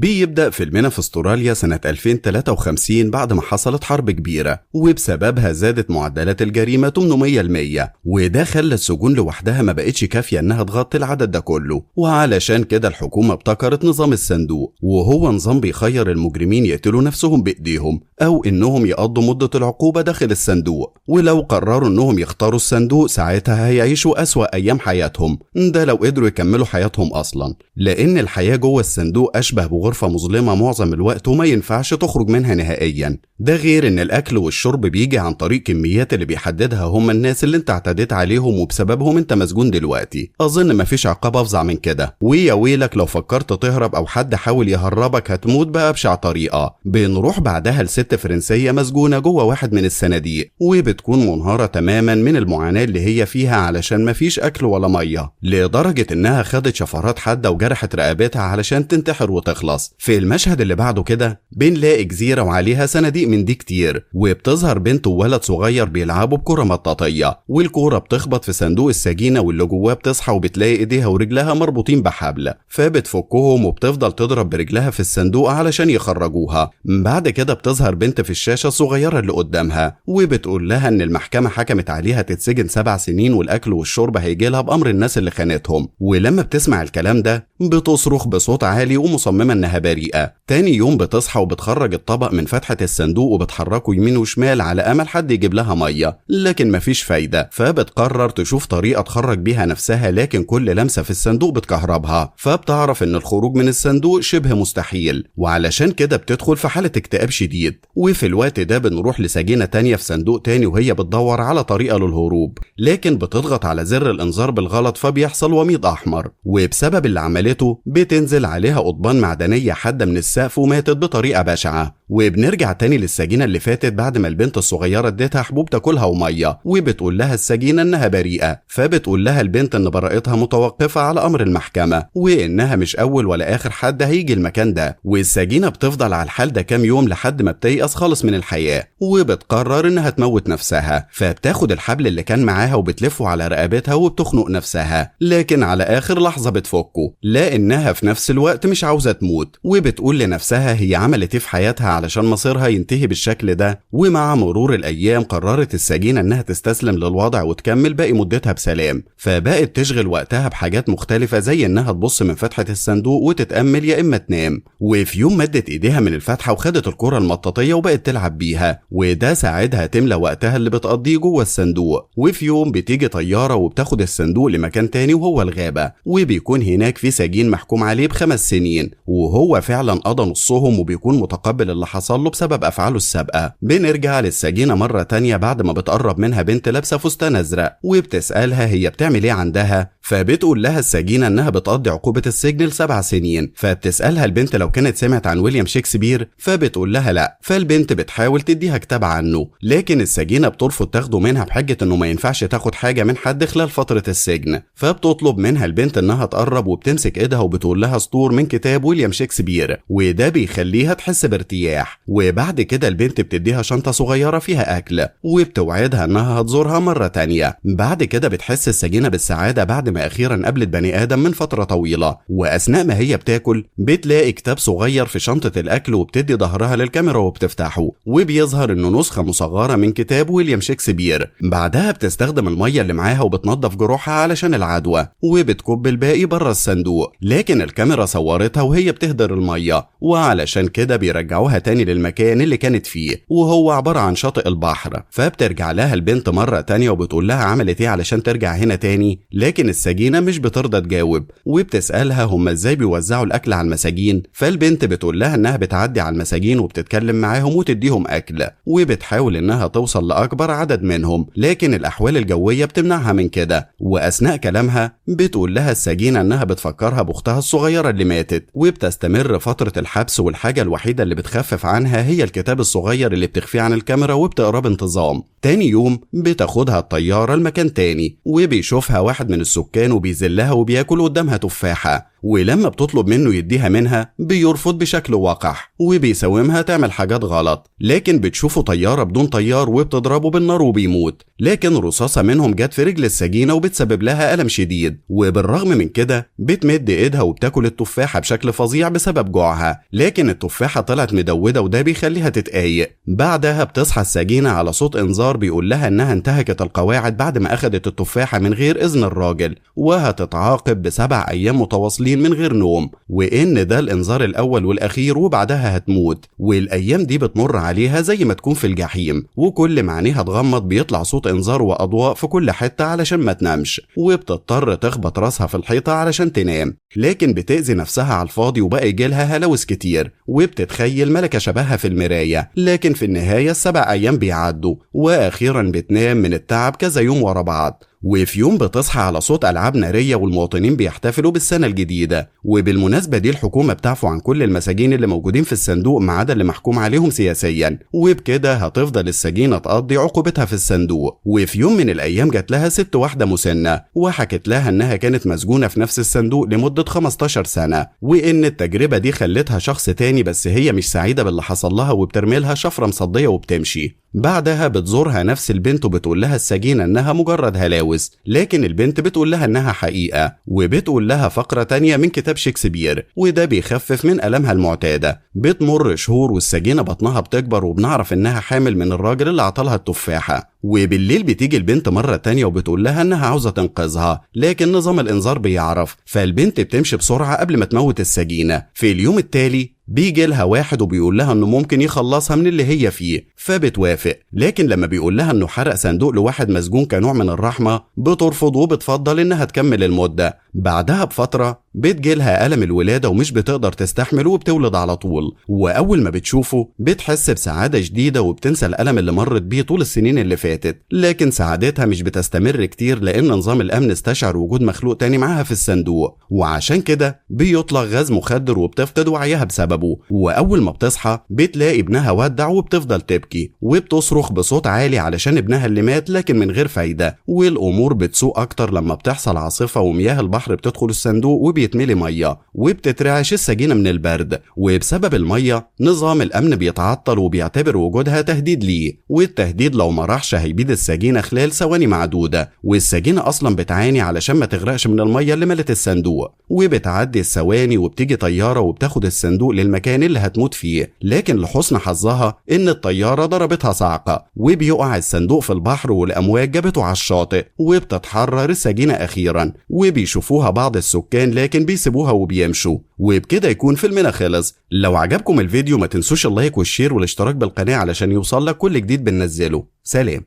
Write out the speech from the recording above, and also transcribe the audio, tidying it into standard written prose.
بيبدأ فيلمنا في استراليا سنة 2053 بعد ما حصلت حرب كبيرة، وبسببها زادت معدلات الجريمة 800%، وده خلى السجون لوحدها ما بقتش كافية انها تغطي العدد ده كله. وعلشان كده الحكومة ابتكرت نظام الصندوق، وهو نظام بيخير المجرمين يقتلوا نفسهم بإيديهم أو إنهم يقضوا مدة العقوبة داخل الصندوق. ولو قرروا إنهم يختاروا الصندوق ساعتها هيعيشوا أسوأ أيام حياتهم، ده لو قدروا يكملوا حياتهم أصلا، لأن الحياة جوه الصندوق أشبه بغرفة مظلمة معظم الوقت وما ينفعش تخرج منها نهائيا. ده غير إن الأكل والشرب بيجي عن طريق كميات اللي بيحددها هم الناس اللي انت اعتديت عليهم وبسببهم انت مسجون دلوقتي. أظن مفيش عقاب أفظع من كده، ويا ويلك لو فكرت تهرب أو حد حاول يهربك هتموت بأبشع طريقة. بنروح بعدها لست فرنسية مسجونة جوه واحد من الصناديق، وبتكون منهارة تماما من المعاناة اللي هي فيها علشان مفيش أكل ولا مية، لدرجة إنها خدت شفرات حادة وجرحت رقبتها علشان تنتحر وتخلص. في المشهد اللي بعده كده بنلاقي جزيرة وعليها صناديق من دي كتير، وبتظهر بنت وولد صغير بيلعبوا بكرة مطاطية، والكورة بتخبط في صندوق السجينة واللي جواه بتصحى وبتلاقي ايديها ورجلها مربوطين بحبل، فبتفكهم وبتفضل تضرب برجلها في الصندوق علشان يخرجوها. بعد كده بتظهر بنت في الشاشة الصغيرة اللي قدامها وبتقول لها ان المحكمة حكمت عليها تتسجن 7 سنين والاكل والشرب هيجيلها بامر الناس اللي خانتهم. ولما بتسمع الكلام ده بتصرخ بصوت عالي ومصممة انها بريئة. تاني يوم بتصحى وبتخرج الطبق من فتحة الصندوق وبتحركه يمين وشمال على امل حد يجيب لها مية، لكن مفيش فايدة. فبتقرر تشوف طريقة تخرج بيها نفسها، لكن كل لمسة في الصندوق بتكهربها، فبتعرف ان الخروج من الصندوق شبه مستحيل، وعلشان كده بتدخل في حالة اكتئاب شديد. وفي الوقت ده بنروح لسجينة تانية في صندوق تاني وهي بتدور على طريقة للهروب، لكن بتضغط على زر الانذار بالغلط فبيحصل وميض احمر، وبسبب اللي عملته بتنزل عليها قضبان معدنية حادة من السقف وماتت بطريقة بشعة. وبنرجع تاني للسجينة اللي فاتت بعد ما البنت الصغيرة اديتها حبوب تاكلها ومية، وبتقول لها السجينة انها بريئة، فبتقول لها البنت ان براءتها متوقفة على امر المحكمة، وانها مش اول ولا اخر حد هيجي المكان ده. والسجينة بتفضل على الحال ده كام يوم لحد ما بتيأس خالص من الحياة، وبتقرر انها تموت نفسها. فبتاخد الحبل اللي كان معاها وبتلفه على رقبتها وبتخنق نفسها، لكن على اخر لحظة بتفكه لانها في نفس الوقت مش عاوزة تموت. وبتقول لنفسها هي عملت ايه في حياتها علشان مصيرها ينتهي بالشكل ده. ومع مرور الايام قررت السجينة انها تستسلم للوضع وتكمل باقي مدتها بسلام، فبقت تشغل وقتها بحاجات مختلفة زي انها تبص من فتحة الصندوق وتتأمل يا اما تنام. وفي يوم مدت ايديها من الفتحة وخدت الكرة المطاطية وبقت تلعب بيها، وده ساعدها تملى وقتها اللي بتقضيه جوه الصندوق. وفي يوم بتيجي طيارة وبتاخد الصندوق لمكان تاني وهو الغابة، وبيكون هناك في سجين محكوم عليه ب5 سنين، وهو فعلا قضى نصهم وبيكون متقبل اللي حصل له بسبب افعاله السابقة. بنرجع للسجينة مرة تانية بعد ما بتقرب منها بنت لابسة فستان ازرق، وبتسألها هي بتعمل ايه عندها، فبتقول لها السجينة انها بتقضي عقوبة السجن ل7 سنين. فبتسألها البنت لو كانت سمعت عن ويليام شكسبير، فبتقول لها لا. فالبنت بتحاول تديها كتاب عنه، لكن السجينة بترفض تاخده منها بحجة انه ما ينفعش تاخد حاجة من حد خلال فترة السجن. فبتطلب منها البنت انها تقرب وبتمسك ايدها وبتقول لها سطور من كتاب ويليام شكسبير، وده بيخليها تحس بارتياح. وبعد كده البنت بتديها شنطة صغيرة فيها اكل وبتوعدها انها هتزورها مرة تانية. بعد كده بتحس السجينة بالسعادة بعد ما اخيرا قابلت بني ادم من فترة طويلة، واثناء ما هي بتاكل بتلاقي كتاب صغير في شنطة الاكل وبتدي ظهرها للكاميرا وبتفتحه، وبيظهر انه نسخة مصغرة من كتاب ويليام شكسبير. بعدها بتستخدم المية اللي معاها وبتنظف جروحها علشان العدوى، وبتكب الباقي بره الصندوق، لكن الكاميرا صورتها وهي بتهدر المية، وعلشان كده بيرجعوها تاني للمكان اللي كانت فيه، وهو عبارة عن شاطئ البحر. فبترجع لها البنت مرة تانية وبتقول لها عملت ايه علشان ترجع هنا تاني، لكن السجينة مش بترضى تجاوب، وبتسألها هم ازاي بيوزعوا الاكل على المساجين. فالبنت بتقول لها انها بتعدي على المساجين وبتتكلم معاهم وتديهم اكل، وبتحاول انها توصل لاكبر عدد منهم، لكن الاحوال الجوية بتمنعها من كده. واثناء كلامها بتقول لها السجينة انها بتفكرها باختها الصغيرة اللي ماتت. وبتستمر فترة الحبس، والحاجة الوحيدة اللي بتخفف عنها هي الكتاب الصغير اللي بتخفيه عن الكاميرا وبتقراه بانتظام. تاني يوم بتاخدها الطيارة لمكان تاني، وبيشوفها واحد من السكان وبيذلها وبياكل قدامها تفاحة، ولما بتطلب منه يديها منها بيرفض بشكل وقح وبيساومها تعمل حاجات غلط، لكن بتشوفه طيارة بدون طيار وبتضربه بالنار وبيموت. لكن رصاصة منهم جت في رجل السجينة وبتسبب لها ألم شديد، وبالرغم من كده بتمد ايدها وبتاكل التفاحة بشكل فظيع بسبب جوعها، لكن التفاحة طلعت مدودة وده بيخليها تتقايق. بعدها بتصحى السجينة على صوت انذار بيقول لها انها انتهكت القواعد بعد ما اخدت التفاحة من غير اذن الراجل، وهتتعاقب ب7 أيام متواصلين من غير نوم، وان ده الانذار الاول والاخير وبعدها هتموت. والايام دي بتمر عليها زي ما تكون في الجحيم، وكل ما عينيها تغمض بيطلع صوت انذار واضواء في كل حتة علشان ما تنامش، وبتضطر تخبط راسها في الحيطة علشان تنام، لكن بتأذي نفسها على الفاضي وبقى يجيلها هلاوس كتير، وبتتخيل ملكة شبهها في المراية. لكن في النهاية ال7 أيام بيعدوا، وأخيرا بتنام من التعب كذا يوم ورا بعض. وفي يوم بتصحى على صوت ألعاب نارية والمواطنين بيحتفلوا بالسنة الجديدة، وبالمناسبة دي الحكومة بتعفو عن كل المساجين اللي موجودين في الصندوق ما عدا اللي محكوم عليهم سياسيا، وبكده هتفضل السجينة تقضي عقوبتها في الصندوق. وفي يوم من الأيام جات لها ست واحدة مسنة وحكت لها إنها كانت مسجونة في نفس الصندوق لمدة 15 سنة، وإن التجربة دي خلتها شخص تاني، بس هي مش سعيدة باللي حصل لها وبترميلها شفرة مصدية وبتمشي. بعدها بتزورها نفس البنت وبتقول لها السجينة انها مجرد هلاوس، لكن البنت بتقول لها انها حقيقة، وبتقول لها فقرة تانية من كتاب شكسبير، وده بيخفف من ألمها المعتادة. بتمر شهور والسجينة بطنها بتكبر، وبنعرف انها حامل من الراجل اللي عطلها التفاحة. وبالليل بتيجي البنت مرة تانية وبتقول لها انها عاوزة تنقذها، لكن نظام الانذار بيعرف، فالبنت بتمشي بسرعة قبل ما تموت السجينة. في اليوم التالي بيجي لها واحد وبيقول لها انه ممكن يخلصها من اللي هي فيه، فبتوافق، لكن لما بيقول لها انه حرق صندوق لواحد مسجون كنوع من الرحمة بترفض وبتفضل انها تكمل المدة. بعدها بفترة بتجيلها ألم الولادة ومش بتقدر تستحمل وبتولد على طول، وأول ما بتشوفه بتحس بسعادة شديدة وبتنسى الألم اللي مرت بيه طول السنين اللي فاتت. لكن سعادتها مش بتستمر كتير لأن نظام الأمن استشعر وجود مخلوق تاني معاها في الصندوق، وعشان كده بيطلق غاز مخدر وبتفقد وعيها بسببه. وأول ما بتصحى بتلاقي ابنها ودع وبتفضل تبكي وبتصرخ بصوت عالي علشان ابنها اللي مات، لكن من غير فايدة. والأمور بتسوء أكتر لما بتحصل عاصفة ومياه البحر بتدخل الصندوق وبيتملي مية وبتترعش السجينة من البرد، وبسبب المية نظام الأمن بيتعطل وبيعتبر وجودها تهديد ليه، والتهديد لو ما راحش هيبيد السجينة خلال ثواني معدودة، والسجينة أصلا بتعاني علشان ما تغرقش من المية اللي ملت الصندوق. وبتعدي الثواني وبتيجي طيارة وبتاخد الصندوق للمكان اللي هتموت فيه، لكن لحسن حظها إن الطيارة ضربتها صعقة وبيقع الصندوق في البحر والأمواج جابته على الشاطئ، وبتتحرر السجينة أخيرا وبيشوفوها بعض السكان لكن بيسيبوها وبيمشوا. وبكده يكون فيلمنا خلص. لو عجبكم الفيديو ما تنسوش اللايك والشير والاشتراك بالقناة علشان يوصل لك كل جديد بننزله. سلام.